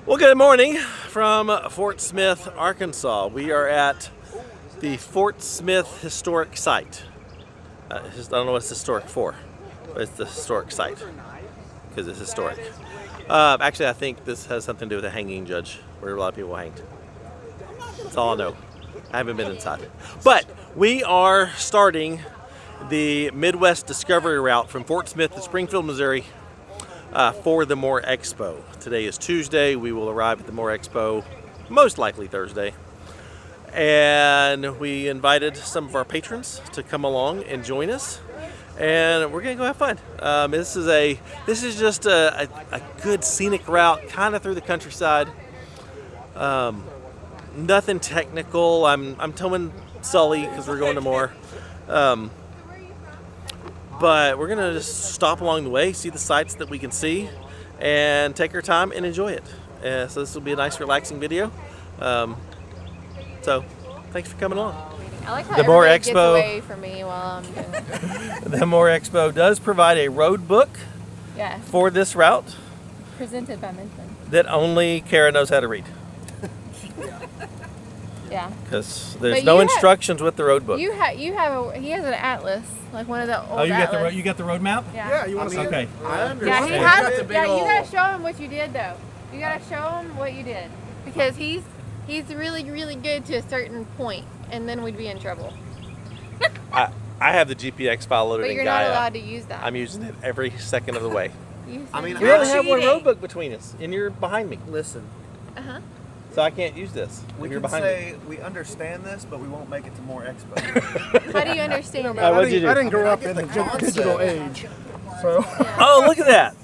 Well, good morning from Fort Smith, Arkansas. We are at the Fort Smith Historic Site. I don't know what it's historic for, but it's the historic site because it's historic. Actually, I think this has something to do with a hanging judge where a lot of people hanged. That's all I know. I haven't been inside. But we are starting the Midwest Discovery Route from Fort Smith to Springfield, Missouri for the MOORE Expo. Today is Tuesday. We will arrive at the MOORE Expo most likely Thursday. And we invited some of our patrons to come along and join us. And we're gonna go have fun. This is just a good scenic route, kind of through the countryside. Nothing technical. I'm towing Sully because we're going to MOORE. But we're gonna just stop along the way, see the sights that we can see, and take our time and enjoy it. So this will be a nice, relaxing video. So thanks for coming along. I like how the MOORE everybody Expo, gets away from me while I'm doing it. The MOORE Expo does provide a road book for this route. Presented by Minton. That only Kara knows how to read. Yeah. Because there's no instructions with the road book. He has an atlas, like one of the old atlas. You got the road map? Yeah. You want to see Okay. it? I understand. Yeah, you gotta show him what you did though. You gotta show him what you did. Because he's really, really good to a certain point, and then we'd be in trouble. I have the GPX file loaded But in you're Gaia. not allowed to use that. I'm using it every second of the way. We We only have one road book between us, and you're behind me. Listen, So I can't use this. we if you're can behind say we understand this, but we won't make it to MOORE Expo. How do you understand man, that? what'd you do? I didn't grow up in the digital age, so. Oh, look at that.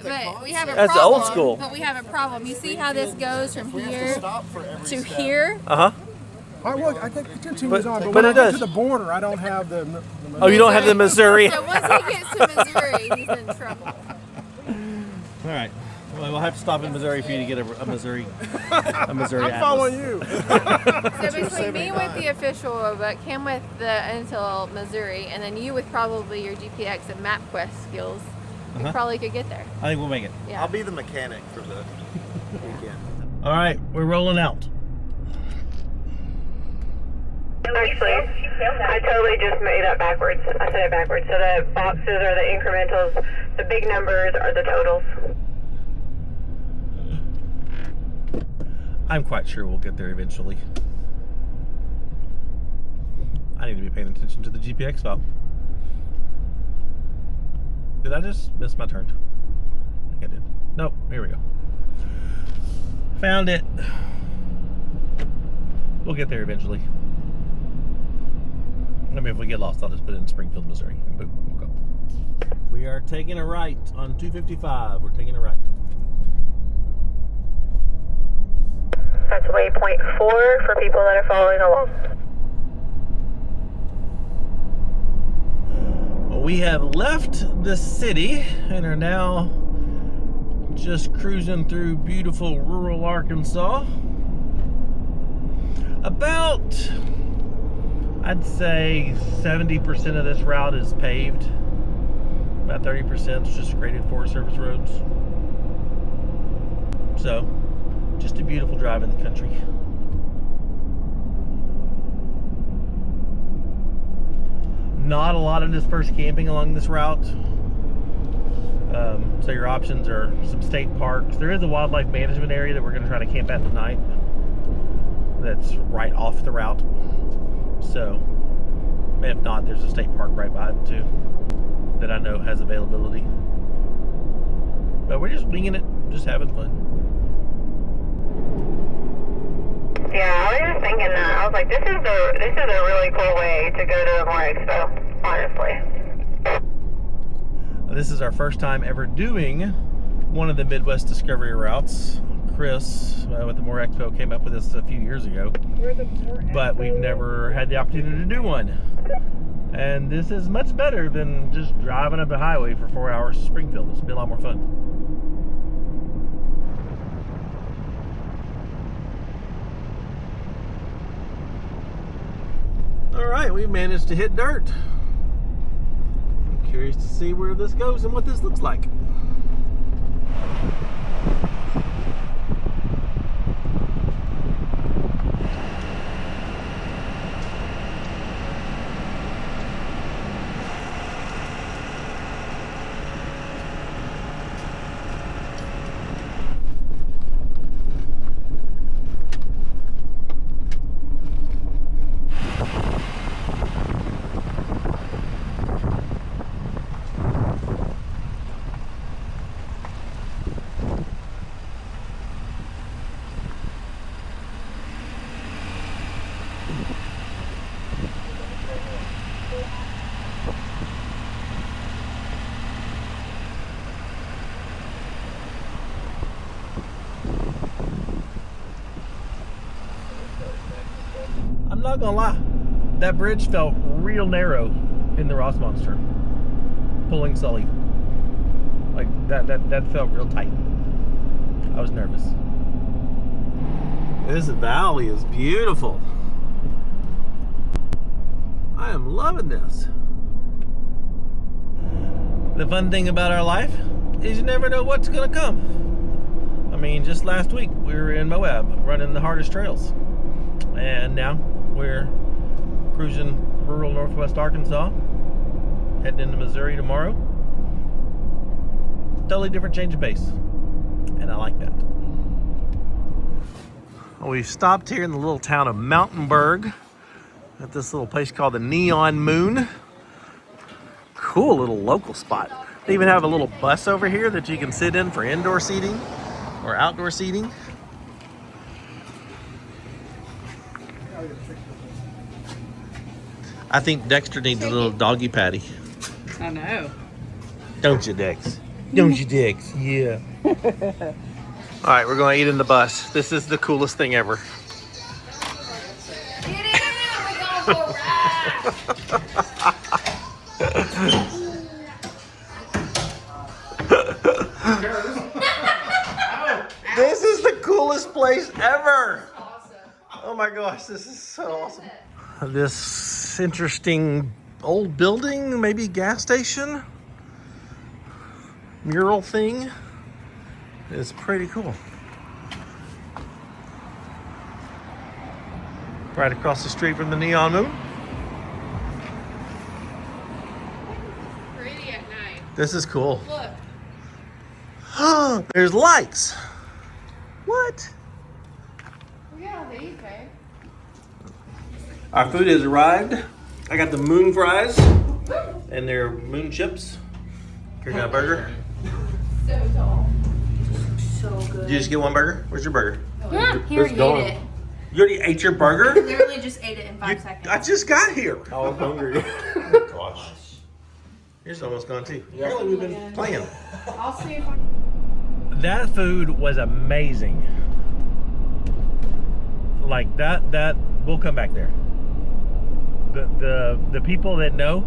But we have a That's problem. old school. But we have a problem. You see how this goes from here to step. here? I think the 2 But- is on, but but when it I get does. to the border, I don't have the Oh, you don't have the Missouri. So once he gets to Missouri, he's in trouble. All right. Well, we'll have to stop in Missouri for you to get a Missouri I'm atlas. following you. So between me with the official book, him with the until Missouri, and then you with probably your GPX and MapQuest skills, we probably could get there. I think we'll make it. Yeah. I'll be the mechanic for the weekend. All right, we're rolling out. Actually, I totally just made that backwards. I said it backwards. So the boxes are the incrementals, the big numbers are the totals. I'm quite sure we'll get there eventually. I need to be paying attention to the GPX file. Did I just miss my turn? I think I did. Nope, here we go. Found it. We'll get there eventually. I mean, if we get lost, I'll just put it in Springfield, Missouri. And boom, we'll go. We are taking a right on 255. We're taking a right. That's waypoint 4 for people that are following along. Well, we have left the city and are now just cruising through beautiful rural Arkansas. About, I'd say 70% of this route is paved. About 30% is just graded Forest Service roads. So, just a beautiful drive in the country. Not a lot of dispersed camping along this route. So your options are some state parks. There is a wildlife management area that we're going to try to camp at tonight. That's right off the route. So, if not, there's a state park right by it too that I know has availability. But we're just winging it, just having fun. Yeah, I was just thinking that. I was like, this is a really cool way to go to the MOORE Expo, honestly. This is our first time ever doing one of the Midwest Discovery routes. Chris with the MOORE Expo came up with this a few years ago, but we've never had the opportunity to do one. And this is much better than just driving up the highway for 4 hours to Springfield. This will be a lot more fun. All right, we managed to hit dirt. I'm curious to see where this goes and what this looks like. not gonna lie, that bridge felt real narrow in the Ross Monster. Pulling Sully. Like that felt real tight. I was nervous. This valley is beautiful. I am loving this. The fun thing about our life is you never know what's gonna come. I mean, just last week we were in Moab running the hardest trails. And now we're cruising rural northwest Arkansas, heading into Missouri tomorrow. Totally different change of pace. And I like that. We've stopped here in the little town of Mountainburg at this little place called the Neon Moon. Cool little local spot. They even have a little bus over here that you can sit in for indoor seating or outdoor seating. I think Dexter needs a little doggy patty. I know. Don't you, Dex? Don't you, Dex? Yeah. All right, we're going to eat in the bus. This is the coolest thing ever. Get in! We're going for a ride! This is the coolest place ever. Oh my gosh, this is so awesome. This interesting old building, maybe gas station, mural thing is pretty cool. Right across the street from the Neon Moon. Pretty at night. This is cool. Look. There's lights. What? We got all these, babe. Our food has arrived. I got the moon fries and their moon chips. Here, got a burger. So tall. So good. Did you just get one burger? Where's your burger? He already ate it. You already ate your burger? Literally just ate it in 5 seconds. I just got here. I was hungry. Gosh. Yours is almost gone too. Apparently we've been playing. I'll see if I... That food was amazing. Like that we'll come back there. The people that know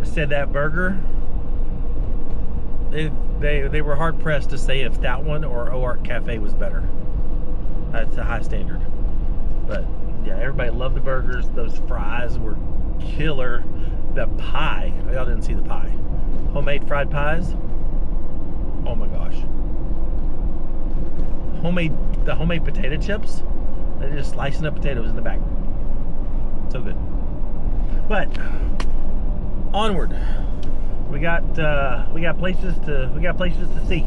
said that burger, they were hard pressed to say if that one or Ozark Cafe was better. That's a high standard. But yeah, everybody loved the burgers. Those fries were killer. The pie, y'all didn't see the pie. Homemade fried pies. Oh my gosh. The homemade potato chips. They're just slicing up potatoes in the back. So good. But onward. We got places to see.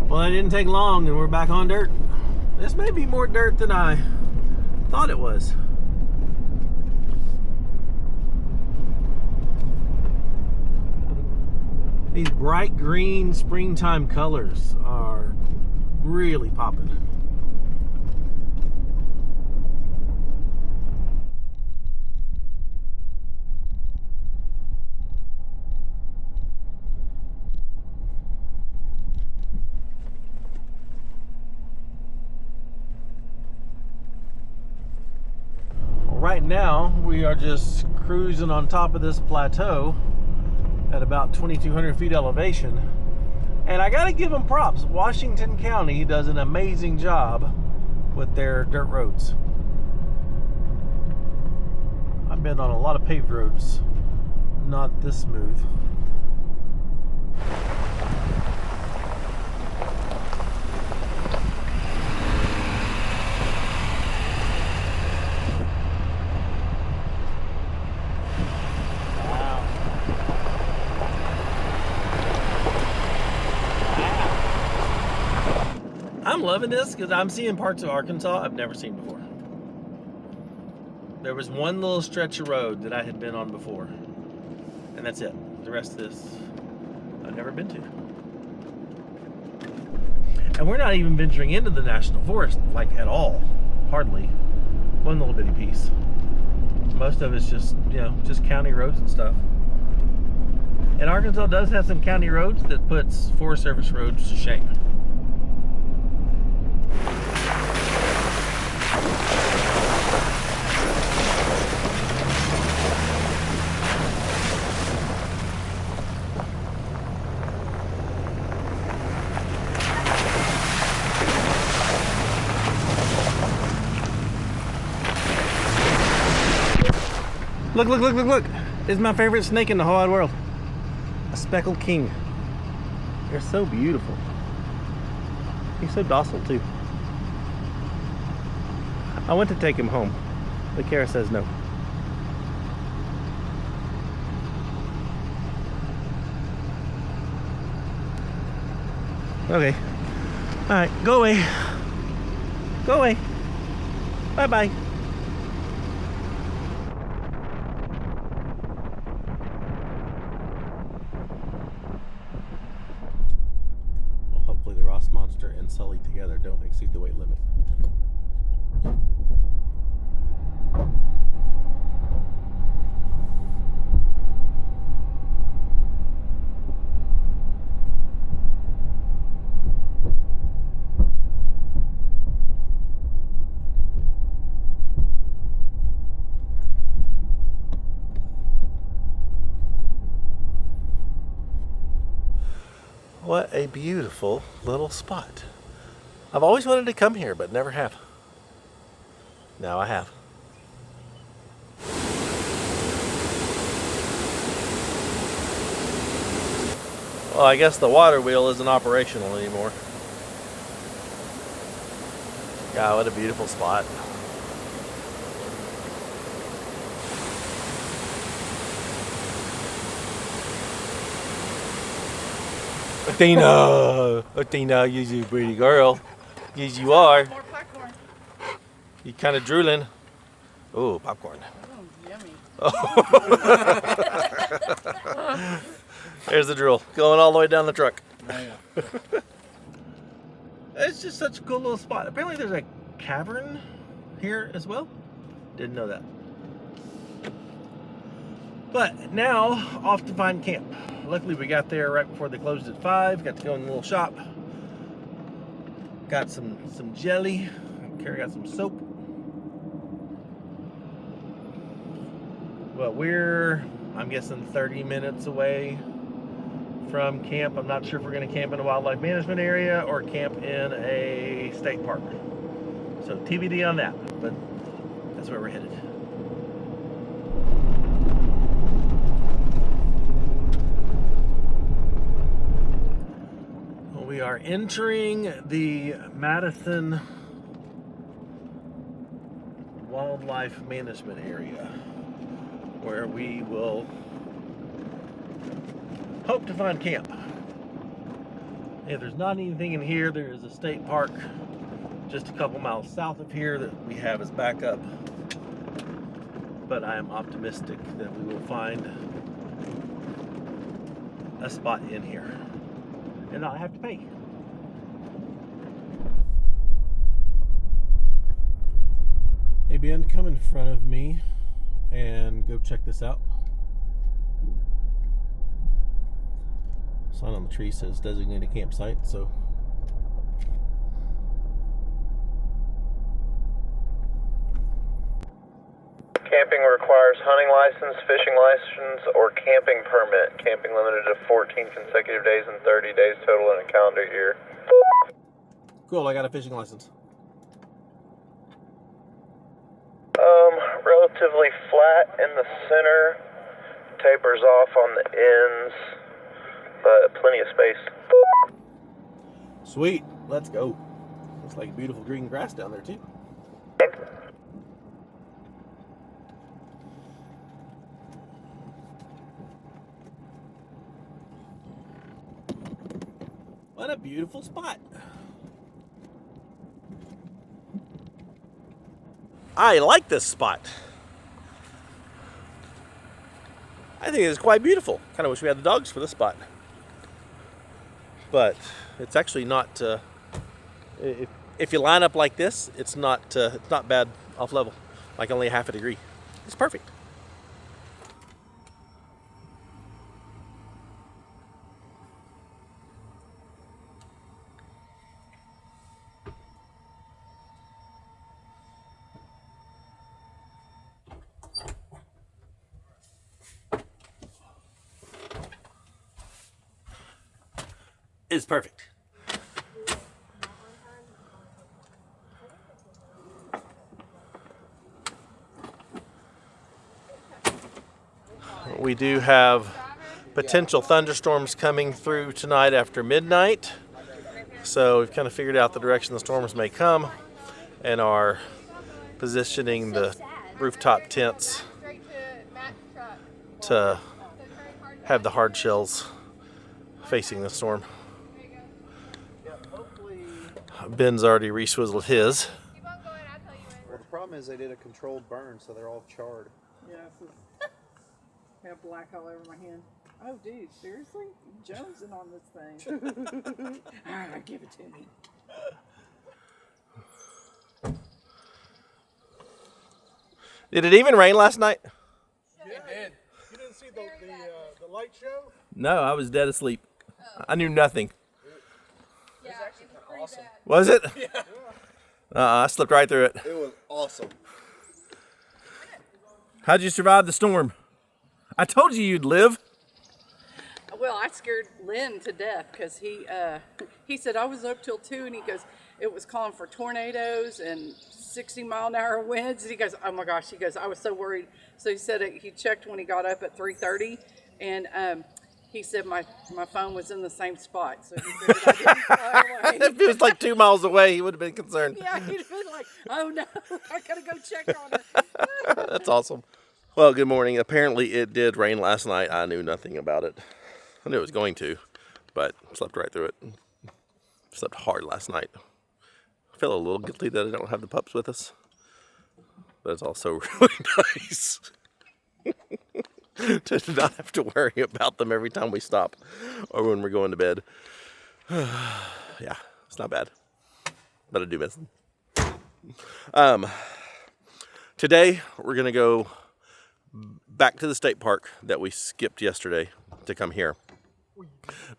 Well, that didn't take long, and we're back on dirt. This may be more dirt than I thought it was. These bright green springtime colors are really popping. Right now, we are just cruising on top of this plateau at about 2,200 feet elevation. And I gotta give them props. Washington County does an amazing job with their dirt roads. I've been on a lot of paved roads, not this smooth. I'm loving this because I'm seeing parts of Arkansas I've never seen before. There was one little stretch of road that I had been on before, and that's it. The rest of this I've never been to. And we're not even venturing into the national forest, like at all. Hardly. One little bitty piece. Most of it's just, just county roads and stuff. And Arkansas does have some county roads that puts Forest Service roads to shame. Look, look, look, look, look. It's my favorite snake in the whole wide world. A speckled king. They're so beautiful. He's so docile too. I went to take him home, but Kara says no. Okay. Alright, go away. Go away. Bye-bye. Well, hopefully the Ross Monster and Sully together don't exceed the weight limit. What a beautiful little spot. I've always wanted to come here, but never have. Now I have. Well, I guess the water wheel isn't operational anymore. God, what a beautiful spot. Athena, you're a pretty girl. Yes, you are. More popcorn. You kind of drooling. Oh, popcorn. Oh, yummy. There's the drool, going all the way down the truck. It's just such a cool little spot. Apparently there's a cavern here as well. Didn't know that. But now, off to find camp. Luckily we got there right before they closed at 5. Got to go in the little shop. Got some jelly. Carrie got some soap. Well, we're, I'm guessing 30 minutes away from camp. I'm not sure if we're going to camp in a wildlife management area or camp in a state park. So TBD on that, but that's where we're headed. Well, we are entering the Madison Wildlife Management Area, where we will hope to find camp. If there's not anything in here, there is a state park just a couple miles south of here that we have as backup. But I am optimistic that we will find a spot in here and not have to pay. Hey Ben, come in front of me and go check this out. Sign on the tree says designated campsite, so camping requires hunting license, fishing license, or camping permit. Camping limited to 14 consecutive days and 30 days total in a calendar year. cool. I got a fishing license. Relatively flat in the center, tapers off on the ends, but plenty of space. Sweet, let's go. Looks like beautiful green grass down there too. What a beautiful spot. I like this spot. I think it's quite beautiful. Kind of wish we had the dogs for this spot. But it's actually not, if you line up like this, it's not bad off level, like only a half a degree. It's perfect. It's perfect. We do have potential thunderstorms coming through tonight after midnight. So we've kind of figured out the direction the storms may come and are positioning the rooftop tents to have the hard shells facing the storm. Ben's already re-swizzled his. Well, the problem is they did a controlled burn, so they're all charred. Yeah, I have black all over my hand. Oh, dude, seriously? You jonesing on this thing. All right, give it to me. Did it even rain last night? It did. You didn't see the light show? No, I was dead asleep. I knew nothing. Yeah, Awesome. Was it? Yeah. I slipped right through it. It was awesome. How'd you survive the storm? I told you you'd live. Well, I scared Lynn to death because he said I was up till 2, and he goes, it was calling for tornadoes and 60-mile-an-hour winds. And he goes, oh my gosh, he goes, I was so worried. So he said he checked when he got up at 3:30, and he said my phone was in the same spot. So he figured I didn't fly away. If it was like 2 miles away, he would have been concerned. Yeah, he'd have been like, oh no, I gotta go check on her. That's awesome. Well, good morning. Apparently it did rain last night. I knew nothing about it. I knew it was going to, but slept right through it. Slept hard last night. I feel a little guilty that I don't have the pups with us, but it's also really nice to not have to worry about them every time we stop or when we're going to bed. Yeah, it's not bad, but I do miss them. Today we're gonna go back to the state park that we skipped yesterday to come here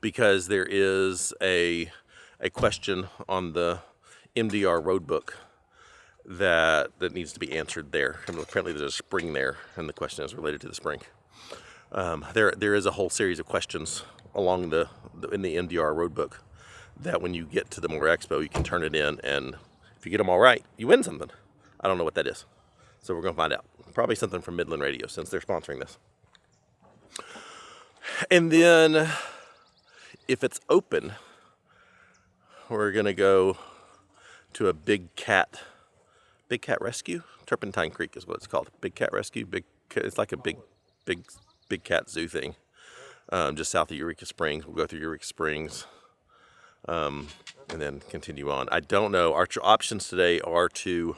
because there is a question on the MDR road book that needs to be answered there. And apparently there's a spring there, and the question is related to the spring. There is a whole series of questions along in the MDR road book that when you get to the MOORE Expo, you can turn it in, and if you get them all right, you win something. I don't know what that is, so we're gonna find out. Probably something from Midland Radio, since they're sponsoring this. And then, if it's open, we're gonna go to a big cat rescue. Turpentine Creek is what it's called. Big cat rescue. It's like a big cat zoo thing, just south of Eureka Springs. We'll go through Eureka Springs, and then continue on. I don't know. Our options today are to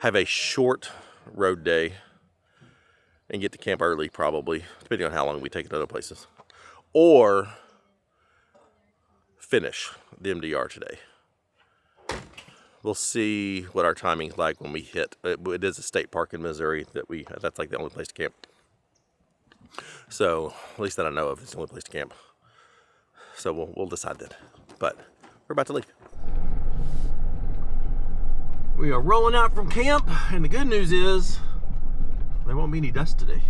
have a short road day and get to camp early, probably, depending on how long we take it to other places, or finish the MDR today. We'll see what our timing's like when we hit. It is a state park in Missouri that's like the only place to camp. So at least that I know of, it's the only place to camp. So we'll decide then. But we're about to leave. We are rolling out from camp, and the good news is there won't be any dust today.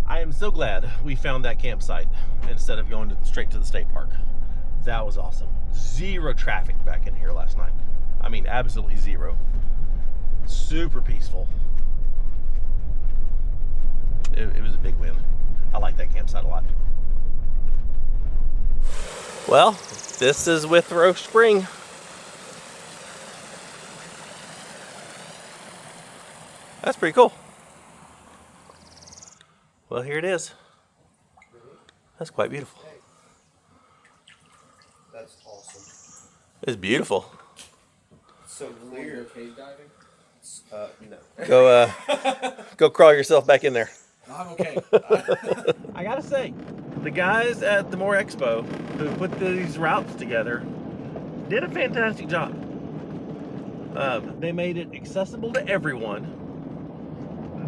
I am so glad we found that campsite instead of going straight to the state park. That was awesome. Zero traffic back in here last night. I mean, absolutely zero. Super peaceful. It was a big win. I like that campsite a lot. Well, this is Withrow Spring. That's pretty cool. Well, here it is. That's quite beautiful. That's awesome. It's beautiful. So clear. Cave diving? No. Go crawl yourself back in there. I'm okay. I gotta say, the guys at the MOORE Expo who put these routes together did a fantastic job. They made it accessible to everyone.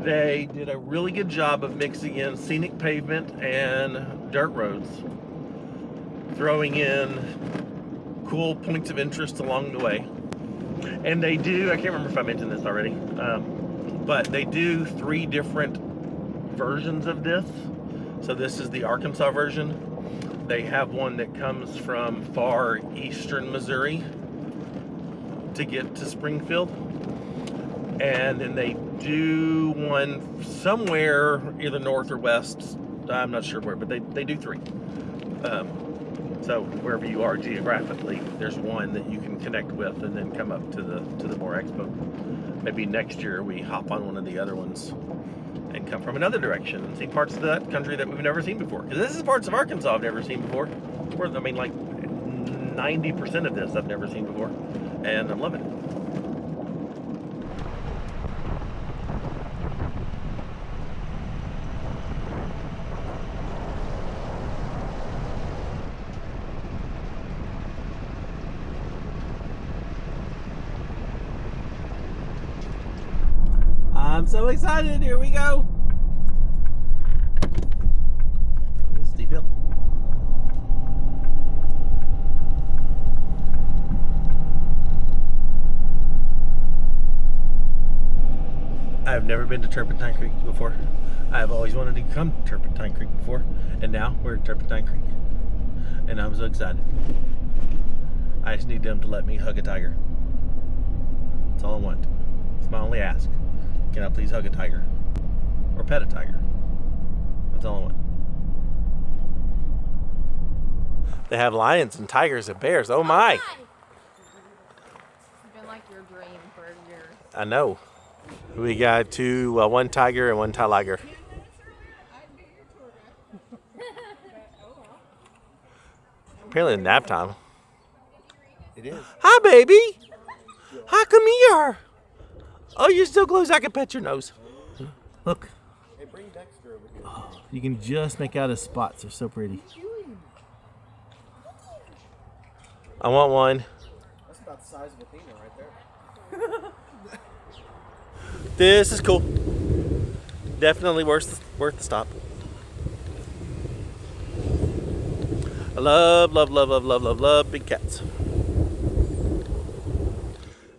They did a really good job of mixing in scenic pavement and dirt roads, throwing in cool points of interest along the way. And they do, I can't remember if I mentioned this already, but they do 3 different versions of this. So this is the Arkansas version. They have one that comes from far eastern Missouri to get to Springfield. and then they do one somewhere either north or west. I'm not sure where, but they do 3. So wherever you are geographically, there's one that you can connect with and then come up to the MOORE Expo. Maybe next year we hop on one of the other ones and come from another direction and see parts of that country that we've never seen before. Because this is parts of Arkansas I've never seen before. I mean, like 90% of this I've never seen before, and I'm loving it. I'm so excited. Here we go. This is a steep hill. I've never been to Turpentine Creek before. I've always wanted to come to Turpentine Creek before, and now we're at Turpentine Creek, and I'm so excited. I just need them to let me hug a tiger. That's all I want. It's my only ask. Can I please hug a tiger? Or pet a tiger? That's all I want. They have lions and tigers and bears. Oh my! It's been like your dream for years. I know. We got one tiger and one tiger. Apparently it's nap time. It is. Hi, baby. Hi, come here. Oh, you're so close I can pet your nose. Look. Hey, bring Dexter over here. Oh, you can just make out his spots. They're so pretty. I want one. That's about the size of Athena right there. This is cool. Definitely worth the stop. I love big cats.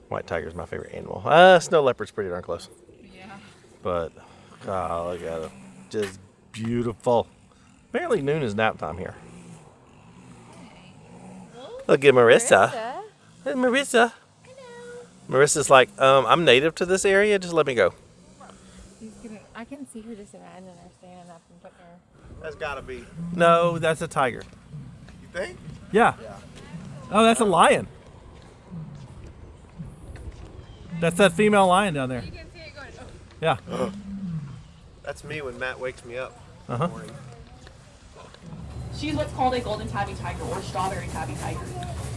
White tiger is my favorite animal. Snow leopard's pretty darn close. Yeah. But, oh, look at it. Just beautiful. Apparently noon is nap time here. Look at Marissa. Hey, Marissa. Marissa's like, I'm native to this area. Just let me go. I can see her just imagining her standing up and putting her. That's gotta be. No, that's a tiger. You think? Yeah. Oh, that's a lion. That's that female lion down there. You can see it going. Oh. Yeah. That's me when Matt wakes me up. Uh-huh. In the morning. She's what's called a golden tabby tiger or strawberry tabby tiger.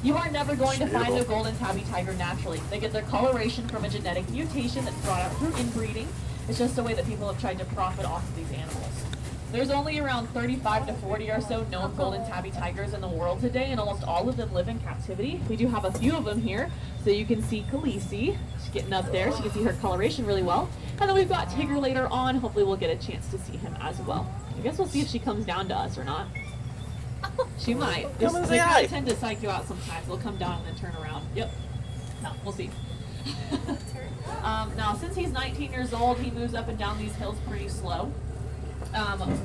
You are never going to find a golden tabby tiger naturally. They get their coloration from a genetic mutation that's brought out through inbreeding. It's just a way that people have tried to profit off of these animals. There's only around 35 to 40 or so known golden tabby tigers in the world today, and almost all of them live in captivity. We do have a few of them here, so you can see Khaleesi. She's getting up there, so you can see her coloration really well. And then we've got Tigger later on. Hopefully we'll get a chance to see him as well. I guess we'll see if she comes down to us or not. She might. Come and say They hi. tend to psych you out sometimes. They'll come down and then turn around. Yep. No, we'll see. Now, since he's 19 years old, he moves up and down these hills pretty slow.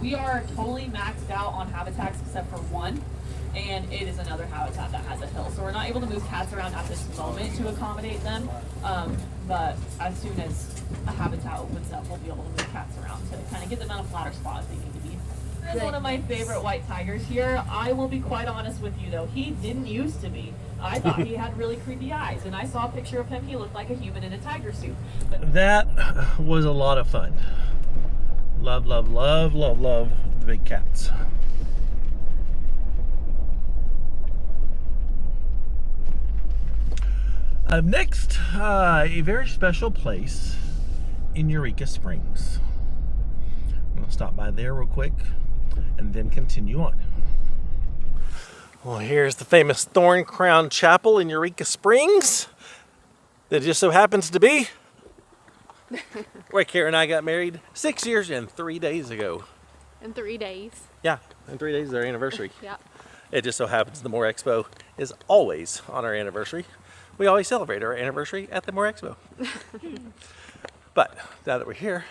We are totally maxed out on habitats except for one, and it is another habitat that has a hill. So we're not able to move cats around at this moment to accommodate them, but as soon as a habitat opens up, we'll be able to move cats around to kind of get them on a flatter spot if they need to be. That's one of my favorite white tigers here. I will be quite honest with you though, he didn't used to be. I thought he had really creepy eyes, and I saw a picture of him, he looked like a human in a tiger suit. But That was a lot of fun. Love the big cats. Next, a very special place in Eureka Springs. I'm going to stop by there real quick and then continue on. Well, here's the famous Thorn Crown Chapel in Eureka Springs that just so happens to be where Kara and I got married 6 years and 3 days ago. In 3 days. Yeah, in 3 days is our anniversary. Yep. It just so happens the MOORE Expo is always on our anniversary. We always celebrate our anniversary at the MOORE Expo. But now that we're here,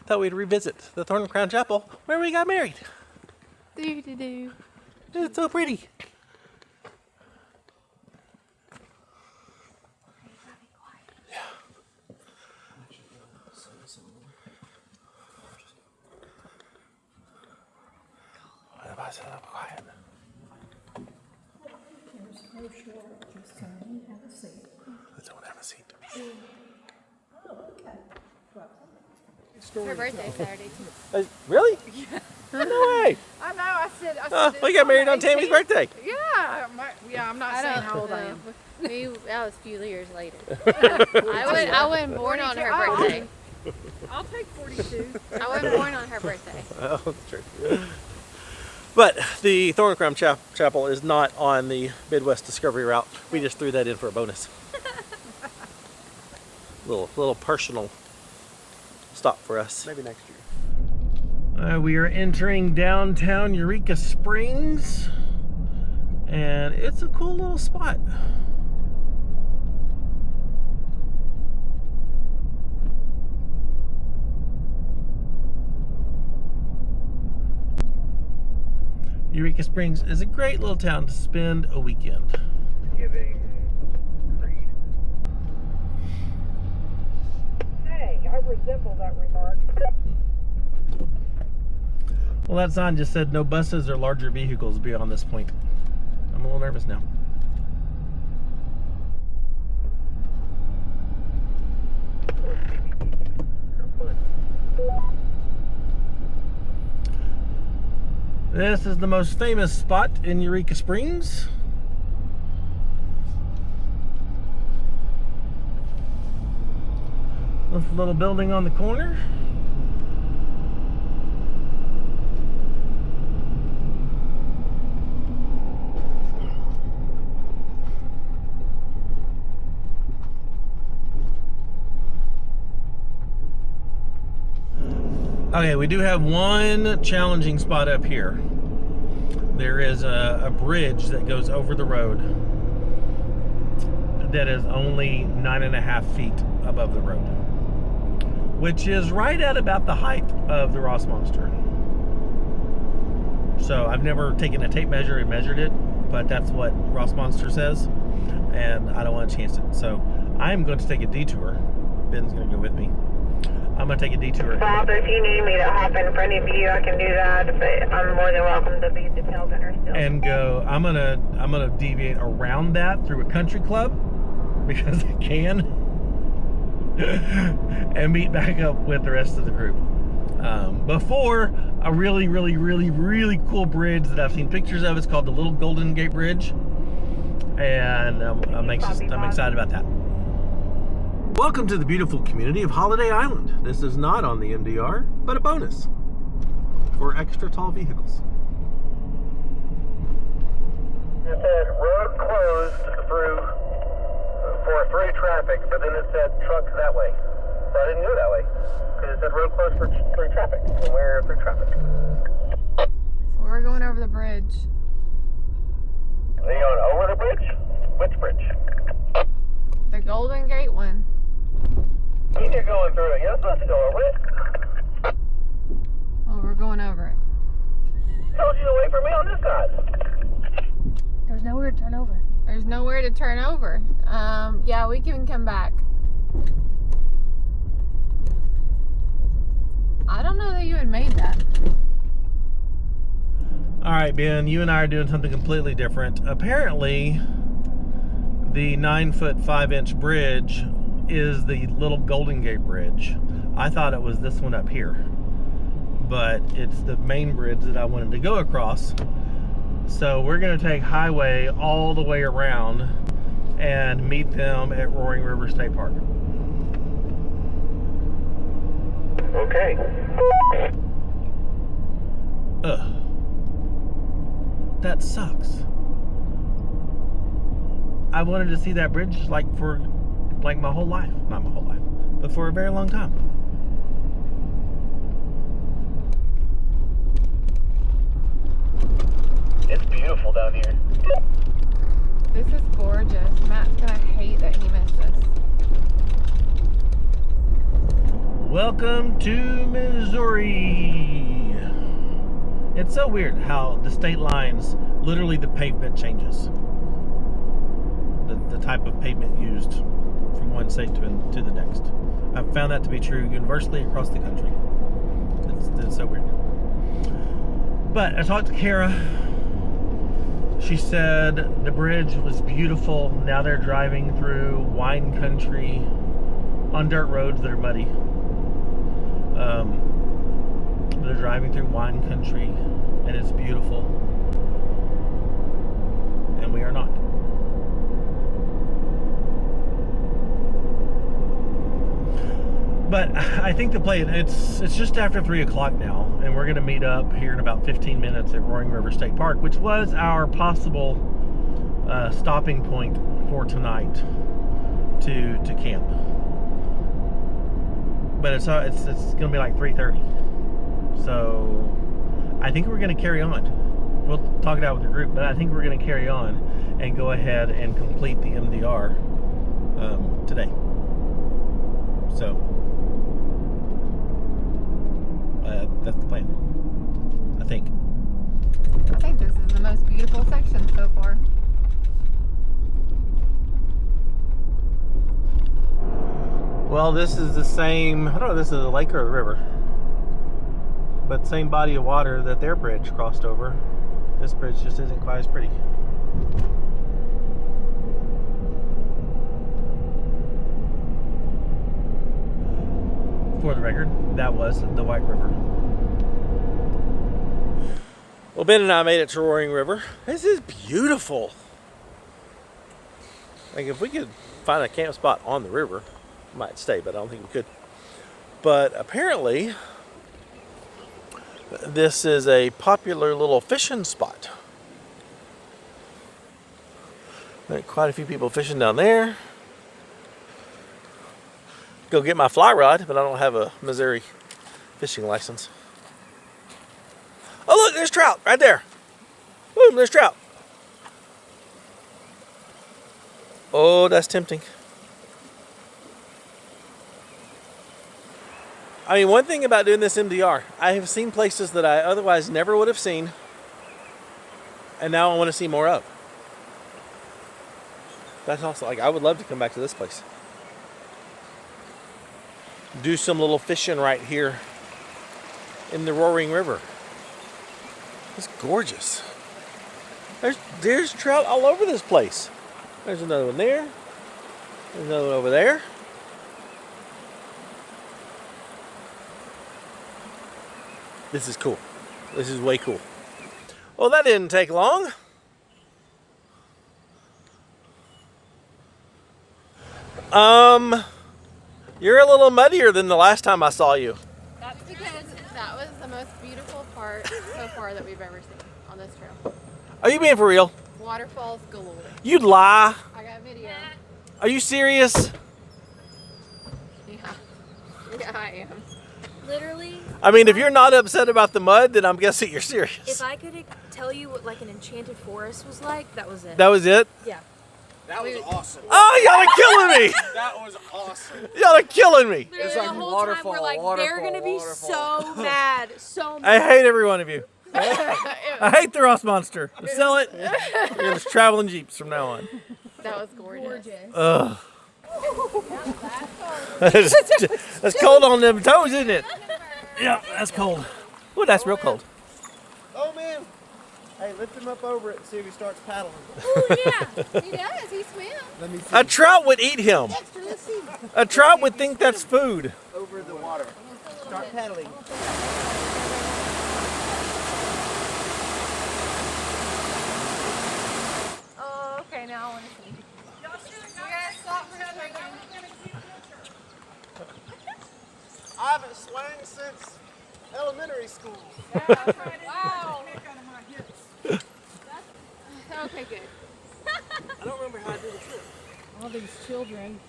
thought we'd revisit the Thorn Crown Chapel where we got married. Do. It's so pretty. Quiet. I don't have a seat. It's her birthday Saturday too. Really? Yeah. No way. I know. I said. We got married on Tammy's birthday. Yeah. I'm not saying how old I am. That was a few years later. I wasn't born on her birthday. I'll take 42. I wasn't born on her birthday. Oh, that's true. But the Thorn Crown Chapel is not on the Midwest Discovery route. We just threw that in for a bonus. little personal stop for us. Maybe next year. We are entering downtown Eureka Springs, and it's a cool little spot. Eureka Springs is a great little town to spend a weekend. Giving Creed. Hey, I resemble that remark. Well, that sign just said no buses or larger vehicles beyond this point. I'm a little nervous now. This is the most famous spot in Eureka Springs. This little building on the corner. Okay, we do have one challenging spot up here. There is a bridge that goes over the road that is only 9.5 feet above the road, which is right at about the height of the Ross Monster. So I've never taken a tape measure and measured it, but that's what Ross Monster says, and I don't want to chance it. So I'm going to take a detour. Ben's going to go with me. I'm going to take a detour. Bob, if you need me to hop in front of you, I can do that, but I'm more than welcome to be the tail gunner still. And go, I'm gonna deviate around that through a country club, because I can, and meet back up with the rest of the group. Before a really cool bridge that I've seen pictures of. It's called the Little Golden Gate Bridge, and I'm excited about that. Welcome to the beautiful community of Holiday Island. This is not on the MDR, but a bonus for extra tall vehicles. It said road closed for through traffic, but then it said trucks that way. So I didn't go that way, because it said road closed for through traffic, and we're through traffic. So we're going over the bridge. Are you going over the bridge? Which bridge? The Golden Gate one. You mean you're going through it? You're not supposed to go over it. Oh, we're going over it. Told you to wait for me on this side. There's nowhere to turn over. There's nowhere to turn over. Yeah, we can come back. I don't know that you had made that. All right, Ben, you and I are doing something completely different. Apparently, the 9-foot 5-inch bridge is the Little Golden Gate Bridge. I thought it was this one up here, but it's the main bridge that I wanted to go across. So we're going to take highway all the way around and meet them at Roaring River State Park. Okay. Ugh. That sucks. I wanted to see that bridge for my whole life. Not my whole life, but for a very long time. It's beautiful down here. This is gorgeous. Matt's gonna hate that he missed this. Welcome to Missouri. It's so weird how the state lines, literally the pavement changes. The type of pavement used from one state to the next. I've found that to be true universally across the country. It's so weird. But I talked to Kara. She said the bridge was beautiful. Now they're driving through wine country on dirt roads that are muddy. They're driving through wine country and it's beautiful. And we are not. But I think the play, it's just after 3 o'clock now, and we're going to meet up here in about 15 minutes at Roaring River State Park, which was our possible stopping point for tonight to camp. But it's going to be like 3:30, so I think we're going to carry on. We'll talk it out with the group, but I think we're going to carry on and go ahead and complete the MDR today. So. That's the plan, I think. I think this is the most beautiful section so far. Well, this is the same, I don't know if this is a lake or a river, but same body of water that their bridge crossed over. This bridge just isn't quite as pretty. For the record, that was the White River. Well, Ben and I made it to Roaring River. This is beautiful. Like, if we could find a camp spot on the river, we might stay, but I don't think we could. But apparently, this is a popular little fishing spot. There are quite a few people fishing down there. Go get my fly rod, but I don't have a Missouri fishing license. Oh, look, there's trout right there. Boom, there's trout. Oh, that's tempting. I mean, one thing about doing this MDR, I have seen places that I otherwise never would have seen, and now I want to see more of. That's also, like, I would love to come back to this place. Do some little fishing right here in the Roaring River. It's gorgeous. There's trout all over this place. There's another one there. There's another one over there. This is cool. This is way cool. Well, that didn't take long. You're a little muddier than the last time I saw you. That's because that was the most beautiful part so far that we've ever seen on this trail. Are you being for real? Waterfalls galore. You'd lie. I got video. Are you serious? Yeah. Yeah, I am. Literally. I mean, if you're not upset about the mud, then I'm guessing you're serious. If I could tell you what like an enchanted forest was like, that was it. That was it? Yeah. That was awesome. Oh, y'all are killing me! That was awesome. Y'all are killing me! Literally, It's like the whole waterfall, time we're like, waterfall, they're gonna be waterfall. so mad, so I mad. hate every one of you. I hate the Ross Monster. Sell it. We're gonna travel in Jeeps from now on. That was gorgeous. Ugh. That's cold on them toes, isn't it? Yeah, that's cold. Ooh, that's real cold. Oh man! Hey, lift him up over it and see if he starts paddling. Oh yeah, he does. He swims. Let me see. A trout would eat him. Dexter, let's see. A trout would think that's food. Over the water. Start paddling. Oh, okay. Now I want to see. We gotta stop for a second. I haven't swam since elementary school. Wow. Okay, good. I don't remember how I did the trick. All these children.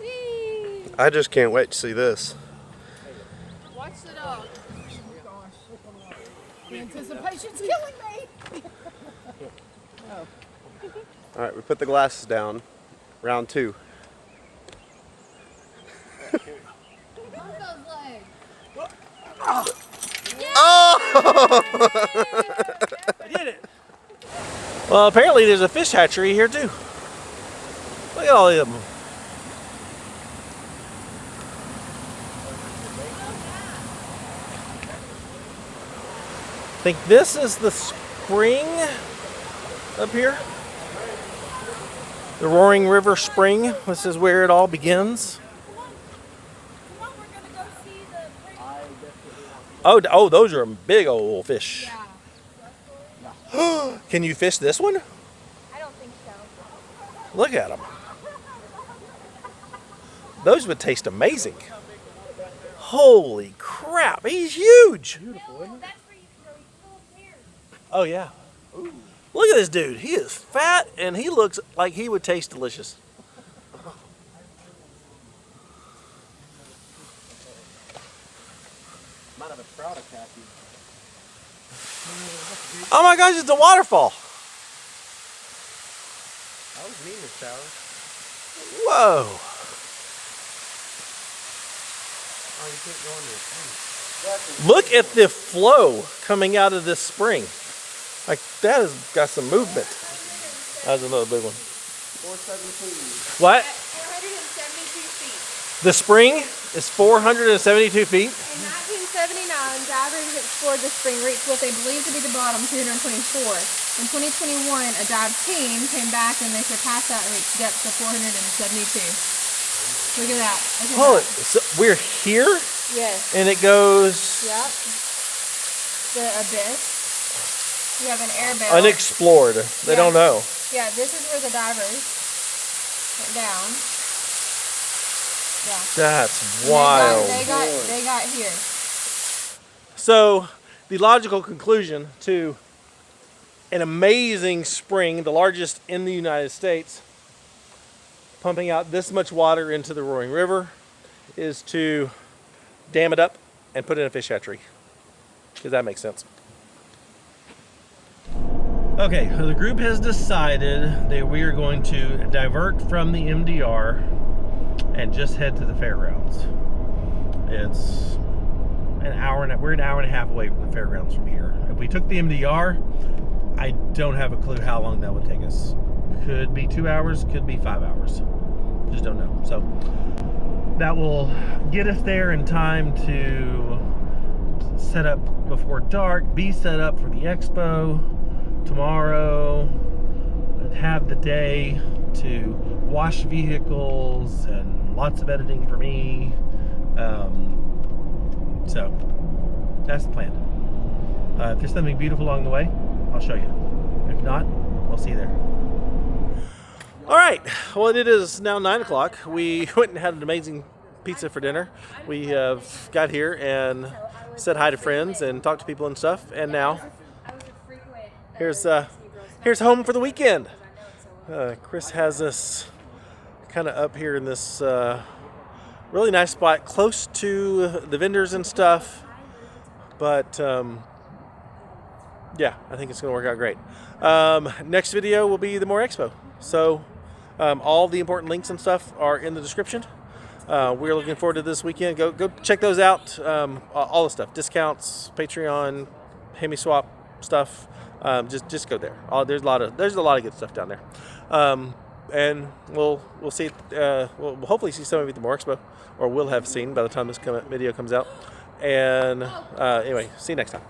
Whee! I just can't wait to see this. Watch the dog. The anticipation's killing me. All right, we put the glasses down. Round 2. Bump those legs. I did it. Well, apparently there's a fish hatchery here too. Look at all of them. think this is the spring up here. The Roaring River Spring. This is where it all begins. Oh, those are big old fish. Yeah. Can you fish this one? I don't think so. Look at them. Those would taste amazing. Holy crap, he's huge. Beautiful, isn't it? That's where you can go eat little pears. Oh yeah. Ooh. Look at this dude. He is fat and he looks like he would taste delicious. Might have a trout attack you. Oh my gosh, it's a waterfall. I was neat in the shower. Whoa. Oh, you can't go in there. Look at the flow coming out of this spring. Like that has got some movement. That's another big one. 472. What? 472 feet. The spring is 472 feet. In 1979, divers explored the spring, reached what they believed to be the bottom, 224. In 2021, a dive team came back and they surpassed that and reached depths of 472. Look at that. Oh, so we're here Yes. and it goes Yep. The abyss. You have an air bell. unexplored. They don't know. Yeah, this is where the divers went down. Yeah. That's wild. They got here. So the logical conclusion to an amazing spring, the largest in the United States, pumping out this much water into the Roaring River, is to dam it up and put it in a fish hatchery. Does that make sense? Okay, so the group has decided that we are going to divert from the MDR and just head to the fairgrounds. It's we're an hour and a half away from the fairgrounds from here. If we took the MDR, I don't have a clue how long that would take us. Could be 2 hours, could be 5 hours. Just don't know. So that will get us there in time to set up before dark, be set up for the expo tomorrow, and have the day to wash vehicles and lots of editing for me. So that's the plan. If there's something beautiful along the way, I'll show you. If not, we'll see you there. All right, well, it is now 9 o'clock. We went and had an amazing pizza for dinner. We have got here and said hi to friends and talked to people and stuff, and now here's home for the weekend. Chris has us kind of up here in this really nice spot close to the vendors and stuff, but yeah, I think it's going to work out great. Next video will be the MOORE Expo, so all the important links and stuff are in the description. We're looking forward to this weekend. Go check those out. All the stuff, discounts, Patreon, Hemi Swap stuff. Just go there. There's a lot of good stuff down there. And we'll see. We'll hopefully see some of you at the MOORE Expo, or we'll have seen by the time this video comes out. And anyway, see you next time.